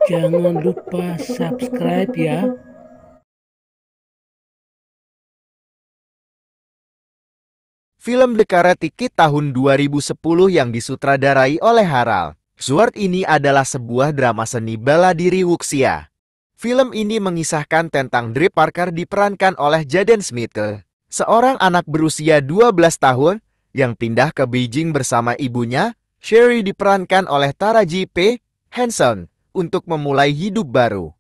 Jangan lupa subscribe ya. Film The Karate Kid tahun 2010 yang disutradarai oleh Harald Schwartz ini adalah sebuah drama seni bela diri wuxia. Film ini mengisahkan tentang Dre Parker diperankan oleh Jaden Smith, seorang anak berusia 12 tahun yang pindah ke Beijing bersama ibunya. Sherry diperankan oleh Taraji P. Henson untuk memulai hidup baru.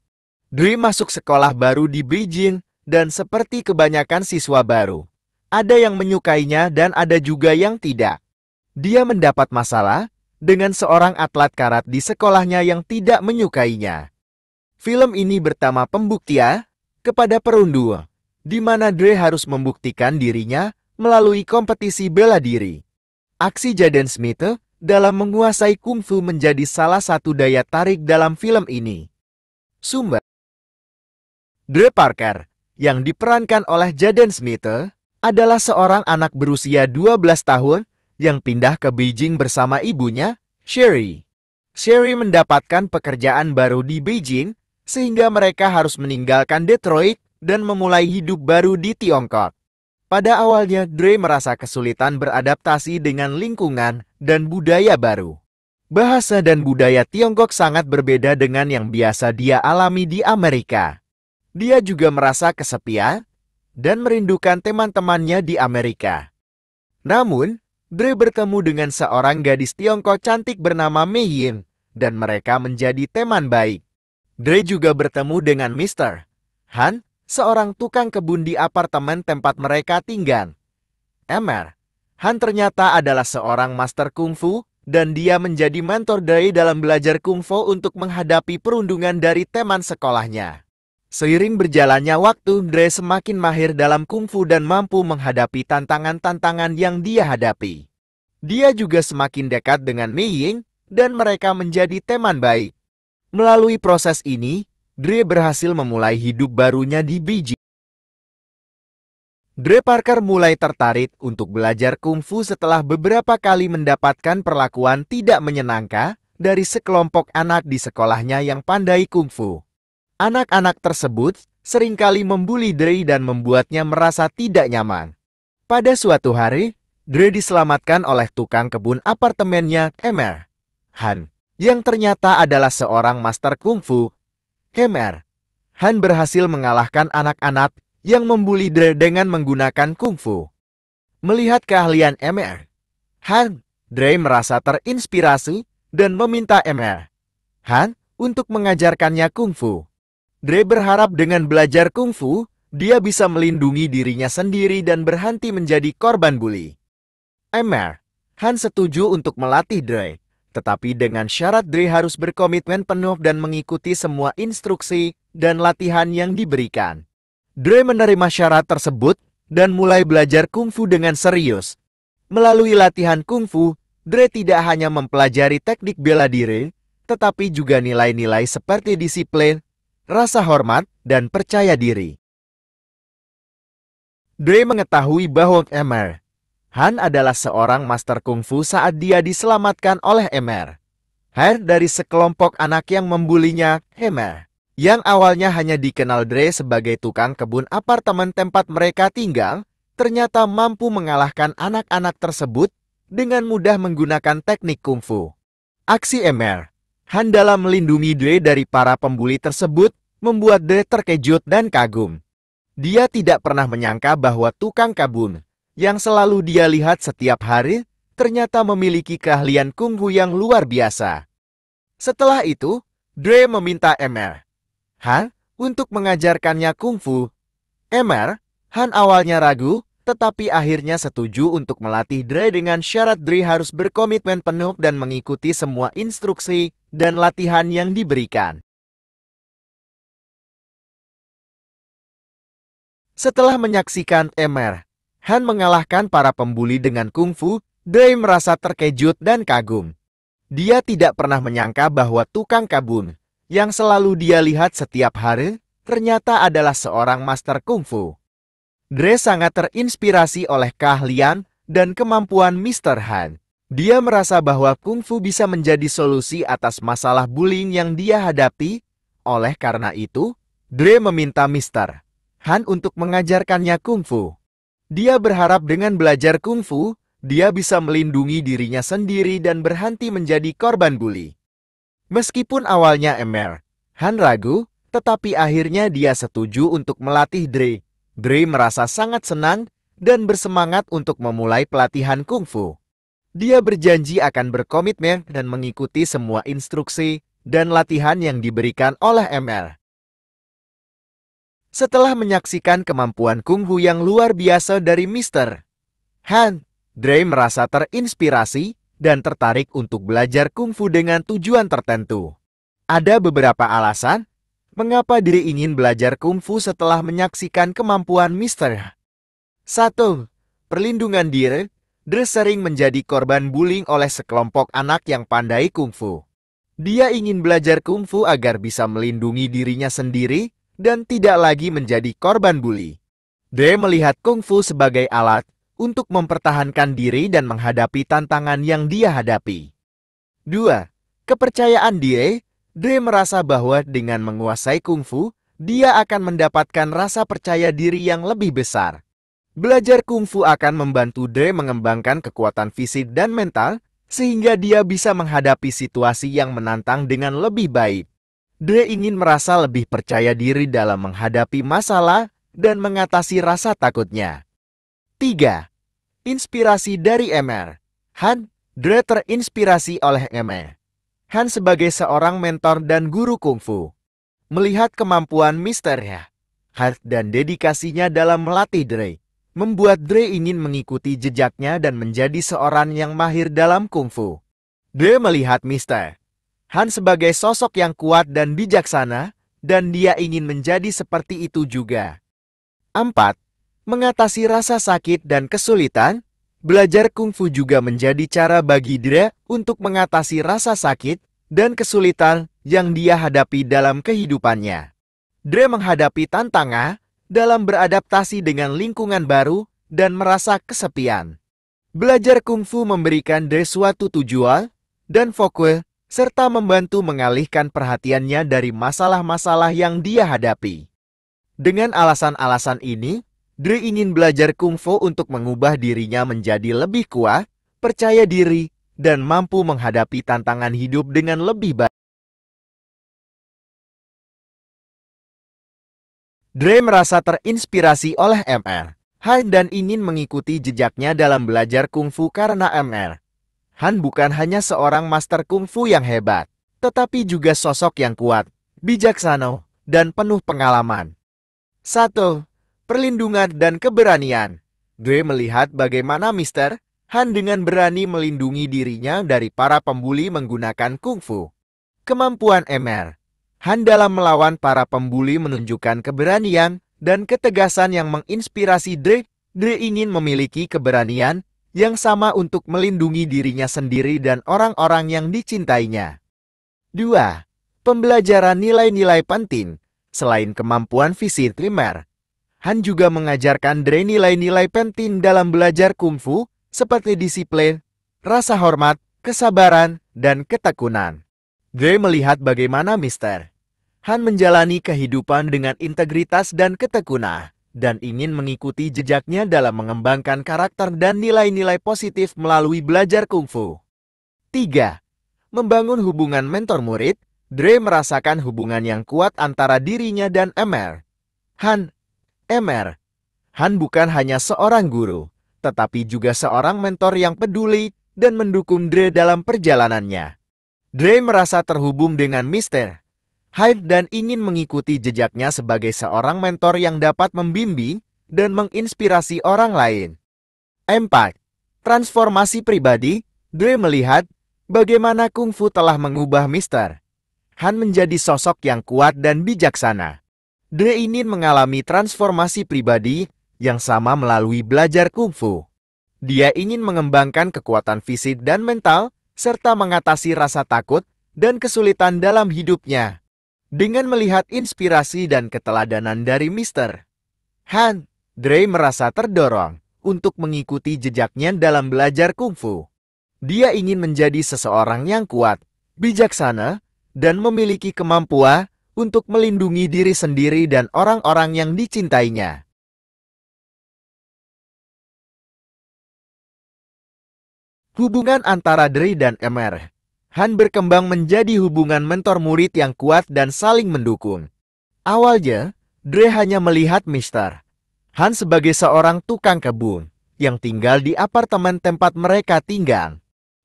Dre masuk sekolah baru di Beijing dan seperti kebanyakan siswa baru, ada yang menyukainya dan ada juga yang tidak. Dia mendapat masalah dengan seorang atlet karat di sekolahnya yang tidak menyukainya. Film ini bertema pembuktian kepada perundu, di mana Dre harus membuktikan dirinya melalui kompetisi bela diri. Aksi Jaden Smith dalam menguasai kungfu menjadi salah satu daya tarik dalam film ini. Sumber Dre Parker, yang diperankan oleh Jaden Smith, adalah seorang anak berusia 12 tahun yang pindah ke Beijing bersama ibunya, Sherry. Sherry mendapatkan pekerjaan baru di Beijing, sehingga mereka harus meninggalkan Detroit dan memulai hidup baru di Tiongkok. Pada awalnya, Dre merasa kesulitan beradaptasi dengan lingkungan dan budaya baru. Bahasa dan budaya Tiongkok sangat berbeda dengan yang biasa dia alami di Amerika. Dia juga merasa kesepian dan merindukan teman-temannya di Amerika. Namun, Dre bertemu dengan seorang gadis Tiongkok cantik bernama Mei Yin, dan mereka menjadi teman baik. Dre juga bertemu dengan Mr. Han, seorang tukang kebun di apartemen tempat mereka tinggal. Mr. Han ternyata adalah seorang master kungfu, dan dia menjadi mentor Dre dalam belajar kungfu untuk menghadapi perundungan dari teman sekolahnya. Seiring berjalannya waktu, Dre semakin mahir dalam kungfu dan mampu menghadapi tantangan-tantangan yang dia hadapi. Dia juga semakin dekat dengan Mei Ying, dan mereka menjadi teman baik. Melalui proses ini, Dre berhasil memulai hidup barunya di Beijing. Dre Parker mulai tertarik untuk belajar kungfu setelah beberapa kali mendapatkan perlakuan tidak menyenangkan dari sekelompok anak di sekolahnya yang pandai kungfu. Anak-anak tersebut seringkali membuli Dre dan membuatnya merasa tidak nyaman. Pada suatu hari, Dre diselamatkan oleh tukang kebun apartemennya, Mr. Han, yang ternyata adalah seorang master kungfu. Mr. Han berhasil mengalahkan anak-anak yang membuli Dre dengan menggunakan kungfu. Melihat keahlian Mr. Han, Dre merasa terinspirasi dan meminta Mr. Han untuk mengajarkannya kungfu. Dre berharap dengan belajar kungfu, dia bisa melindungi dirinya sendiri dan berhenti menjadi korban bully. Mr. Han setuju untuk melatih Dre, tetapi dengan syarat Dre harus berkomitmen penuh dan mengikuti semua instruksi dan latihan yang diberikan. Dre menerima syarat tersebut dan mulai belajar kungfu dengan serius. Melalui latihan kungfu, Dre tidak hanya mempelajari teknik bela diri, tetapi juga nilai-nilai seperti disiplin, rasa hormat, dan percaya diri. Dre mengetahui bahwa Mr. Han adalah seorang master kungfu saat dia diselamatkan oleh Mr. Han dari sekelompok anak yang membulinya. Mr. yang awalnya hanya dikenal Dre sebagai tukang kebun apartemen tempat mereka tinggal, ternyata mampu mengalahkan anak-anak tersebut dengan mudah menggunakan teknik kungfu. Aksi Mr. Han dalam melindungi Dre dari para pembuli tersebut membuat Dre terkejut dan kagum. Dia tidak pernah menyangka bahwa tukang kebun yang selalu dia lihat setiap hari ternyata memiliki keahlian kungfu yang luar biasa. Setelah itu, Dre meminta Mr. Han untuk mengajarkannya kungfu. Mr. Han awalnya ragu, tetapi akhirnya setuju untuk melatih Dre dengan syarat Dre harus berkomitmen penuh dan mengikuti semua instruksi dan latihan yang diberikan. Setelah menyaksikan Mr. Han mengalahkan para pembuli dengan kungfu, Dre merasa terkejut dan kagum. Dia tidak pernah menyangka bahwa tukang kebun yang selalu dia lihat setiap hari ternyata adalah seorang master kungfu. Dre sangat terinspirasi oleh keahlian dan kemampuan Mr. Han. Dia merasa bahwa kungfu bisa menjadi solusi atas masalah bullying yang dia hadapi. Oleh karena itu, Dre meminta Mr. Han untuk mengajarkannya kungfu. Dia berharap dengan belajar kungfu, dia bisa melindungi dirinya sendiri dan berhenti menjadi korban bully. Meskipun awalnya Han ragu, tetapi akhirnya dia setuju untuk melatih Dre. Dre merasa sangat senang dan bersemangat untuk memulai pelatihan kungfu. Dia berjanji akan berkomitmen dan mengikuti semua instruksi dan latihan yang diberikan oleh Setelah menyaksikan kemampuan kungfu yang luar biasa dari Mr. Han, Dre merasa terinspirasi dan tertarik untuk belajar kungfu dengan tujuan tertentu. Ada beberapa alasan mengapa Dre ingin belajar kungfu setelah menyaksikan kemampuan Mr. 1. Perlindungan diri. Dre sering menjadi korban bullying oleh sekelompok anak yang pandai kungfu. Dia ingin belajar kungfu agar bisa melindungi dirinya sendiri dan tidak lagi menjadi korban bully. Dre melihat kungfu sebagai alat untuk mempertahankan diri dan menghadapi tantangan yang dia hadapi. 2. Kepercayaan diri. Dre merasa bahwa dengan menguasai kungfu, dia akan mendapatkan rasa percaya diri yang lebih besar. Belajar kungfu akan membantu Dre mengembangkan kekuatan fisik dan mental, sehingga dia bisa menghadapi situasi yang menantang dengan lebih baik. Dre ingin merasa lebih percaya diri dalam menghadapi masalah dan mengatasi rasa takutnya. 3. Inspirasi dari Han. Dre terinspirasi oleh Han sebagai seorang mentor dan guru kungfu. Melihat kemampuan Mr. Han dan dedikasinya dalam melatih Dre, membuat Dre ingin mengikuti jejaknya dan menjadi seorang yang mahir dalam kungfu. Dre melihat Mr. Han sebagai sosok yang kuat dan bijaksana, dan dia ingin menjadi seperti itu juga. 4. Mengatasi rasa sakit dan kesulitan. Belajar kungfu juga menjadi cara bagi Dre untuk mengatasi rasa sakit dan kesulitan yang dia hadapi dalam kehidupannya. Dre menghadapi tantangan dalam beradaptasi dengan lingkungan baru dan merasa kesepian. Belajar kungfu memberikan Dre suatu tujuan dan fokus, serta membantu mengalihkan perhatiannya dari masalah-masalah yang dia hadapi. Dengan alasan-alasan ini, Dre ingin belajar kungfu untuk mengubah dirinya menjadi lebih kuat, percaya diri, dan mampu menghadapi tantangan hidup dengan lebih baik. Dre merasa terinspirasi oleh Han dan ingin mengikuti jejaknya dalam belajar kungfu karena Han bukan hanya seorang master kungfu yang hebat, tetapi juga sosok yang kuat, bijaksana, dan penuh pengalaman. 1. Perlindungan dan keberanian. Dre melihat bagaimana Mr. Han dengan berani melindungi dirinya dari para pembuli menggunakan kungfu. Kemampuan Han dalam melawan para pembuli menunjukkan keberanian dan ketegasan yang menginspirasi Dre. Dre ingin memiliki keberanian yang sama untuk melindungi dirinya sendiri dan orang-orang yang dicintainya. 2. Pembelajaran nilai-nilai penting. Selain kemampuan fisik primer, Han juga mengajarkan Dre nilai-nilai penting dalam belajar kungfu, seperti disiplin, rasa hormat, kesabaran, dan ketekunan. Dre melihat bagaimana Mr. Han menjalani kehidupan dengan integritas dan ketekunan, dan ingin mengikuti jejaknya dalam mengembangkan karakter dan nilai-nilai positif melalui belajar kungfu. 3. Membangun hubungan mentor-murid. Dre merasakan hubungan yang kuat antara dirinya dan Han. Han bukan hanya seorang guru, tetapi juga seorang mentor yang peduli dan mendukung Dre dalam perjalanannya. Dre merasa terhubung dengan Mr. Han dan ingin mengikuti jejaknya sebagai seorang mentor yang dapat membimbing dan menginspirasi orang lain. 4. Transformasi pribadi. Dre melihat bagaimana kungfu telah mengubah Mr. Han menjadi sosok yang kuat dan bijaksana. Dre ingin mengalami transformasi pribadi yang sama melalui belajar kungfu. Dia ingin mengembangkan kekuatan fisik dan mental, serta mengatasi rasa takut dan kesulitan dalam hidupnya. Dengan melihat inspirasi dan keteladanan dari Mr. Han, Dre merasa terdorong untuk mengikuti jejaknya dalam belajar kungfu. Dia ingin menjadi seseorang yang kuat, bijaksana, dan memiliki kemampuan untuk melindungi diri sendiri dan orang-orang yang dicintainya. Hubungan antara Dre dan Emer. Han berkembang menjadi hubungan mentor-murid yang kuat dan saling mendukung. Awalnya, Dre hanya melihat Mr. Han sebagai seorang tukang kebun yang tinggal di apartemen tempat mereka tinggal.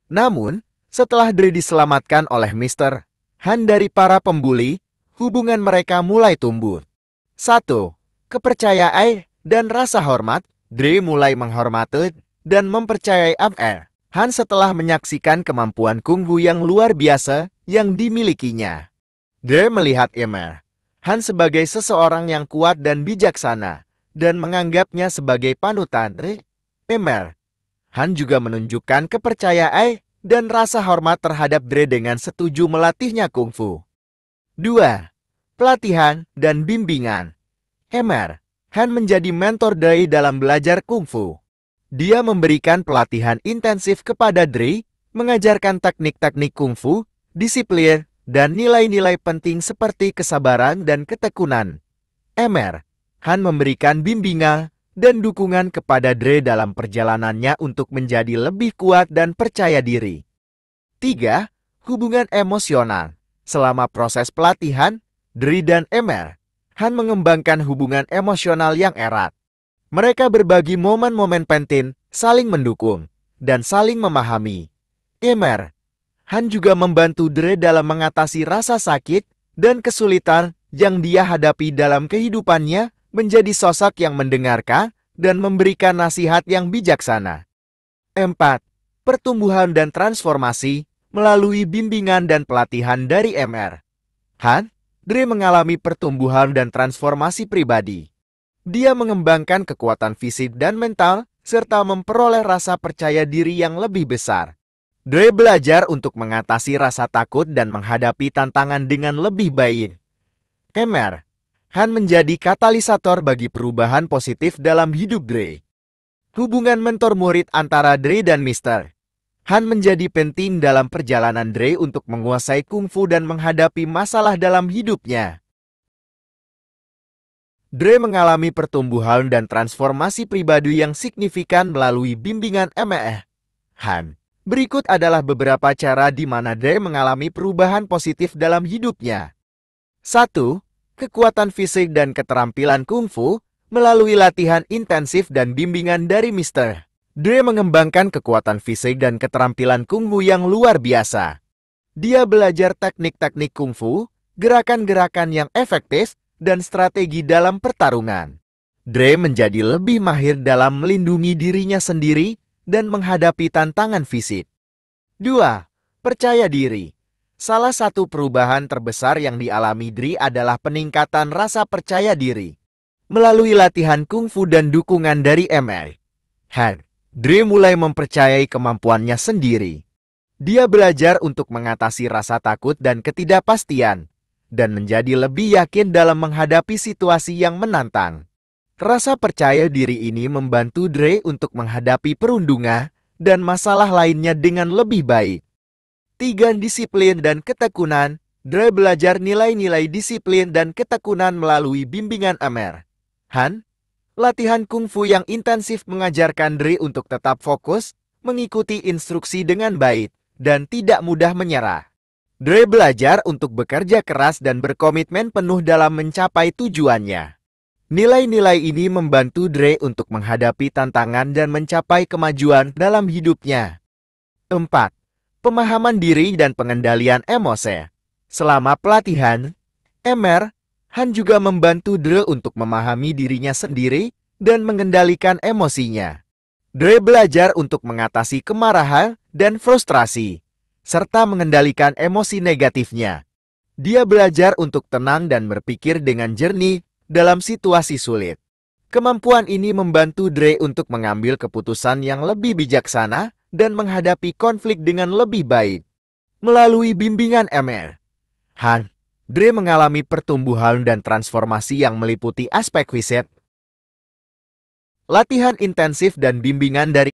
Namun, setelah Dre diselamatkan oleh Mr. Han dari para pembuli, hubungan mereka mulai tumbuh. 1. Kepercayaan dan rasa hormat. Dre mulai menghormati dan mempercayai Emer Han setelah menyaksikan kemampuan kungfu yang luar biasa yang dimilikinya. Dre melihat Emer Han sebagai seseorang yang kuat dan bijaksana, dan menganggapnya sebagai panutan. Emer Han juga menunjukkan kepercayaan dan rasa hormat terhadap Dre dengan setuju melatihnya kungfu. 2. Pelatihan dan bimbingan. Emer Han menjadi mentor Dre dalam belajar kungfu. Dia memberikan pelatihan intensif kepada Dre, mengajarkan teknik-teknik kungfu, disiplin, dan nilai-nilai penting seperti kesabaran dan ketekunan. Emer Han memberikan bimbingan dan dukungan kepada Dre dalam perjalanannya untuk menjadi lebih kuat dan percaya diri. 3. Hubungan emosional. Selama proses pelatihan, Dre dan Emer Han mengembangkan hubungan emosional yang erat. Mereka berbagi momen-momen penting, saling mendukung, dan saling memahami. Emer Han juga membantu Dre dalam mengatasi rasa sakit dan kesulitan yang dia hadapi dalam kehidupannya, menjadi sosok yang mendengarkan dan memberikan nasihat yang bijaksana. 4. Pertumbuhan dan transformasi. Melalui bimbingan dan pelatihan dari Emer Han, Dre mengalami pertumbuhan dan transformasi pribadi. Dia mengembangkan kekuatan fisik dan mental, serta memperoleh rasa percaya diri yang lebih besar. Dre belajar untuk mengatasi rasa takut dan menghadapi tantangan dengan lebih baik. Emer Han menjadi katalisator bagi perubahan positif dalam hidup Dre. Hubungan mentor-murid antara Dre dan Mr. Han menjadi penting dalam perjalanan Dre untuk menguasai kungfu dan menghadapi masalah dalam hidupnya. Dre mengalami pertumbuhan dan transformasi pribadi yang signifikan melalui bimbingan Emer Han. Berikut adalah beberapa cara di mana Dre mengalami perubahan positif dalam hidupnya. 1. Kekuatan fisik dan keterampilan kungfu. Melalui latihan intensif dan bimbingan dari Mr. Dre mengembangkan kekuatan fisik dan keterampilan kungfu yang luar biasa. Dia belajar teknik-teknik kungfu, gerakan-gerakan yang efektif, dan strategi dalam pertarungan. Dre menjadi lebih mahir dalam melindungi dirinya sendiri dan menghadapi tantangan fisik. 2. Percaya diri. Salah satu perubahan terbesar yang dialami Dre adalah peningkatan rasa percaya diri. Melalui latihan kungfu dan dukungan dari Emer Han, Dre mulai mempercayai kemampuannya sendiri. Dia belajar untuk mengatasi rasa takut dan ketidakpastian, dan menjadi lebih yakin dalam menghadapi situasi yang menantang. Rasa percaya diri ini membantu Dre untuk menghadapi perundungan dan masalah lainnya dengan lebih baik. 3. Disiplin dan ketekunan. Dre belajar nilai-nilai disiplin dan ketekunan melalui bimbingan Emer Han. Latihan kungfu yang intensif mengajarkan Dre untuk tetap fokus, mengikuti instruksi dengan baik, dan tidak mudah menyerah. Dre belajar untuk bekerja keras dan berkomitmen penuh dalam mencapai tujuannya. Nilai-nilai ini membantu Dre untuk menghadapi tantangan dan mencapai kemajuan dalam hidupnya. 4. Pemahaman diri dan pengendalian emosi. Selama pelatihan, Emer Han juga membantu Dre untuk memahami dirinya sendiri dan mengendalikan emosinya. Dre belajar untuk mengatasi kemarahan dan frustrasi, serta mengendalikan emosi negatifnya. Dia belajar untuk tenang dan berpikir dengan jernih dalam situasi sulit. Kemampuan ini membantu Dre untuk mengambil keputusan yang lebih bijaksana dan menghadapi konflik dengan lebih baik. Melalui bimbingan Emer Han, Dre mengalami pertumbuhan dan transformasi yang meliputi aspek fisik, latihan intensif dan bimbingan dari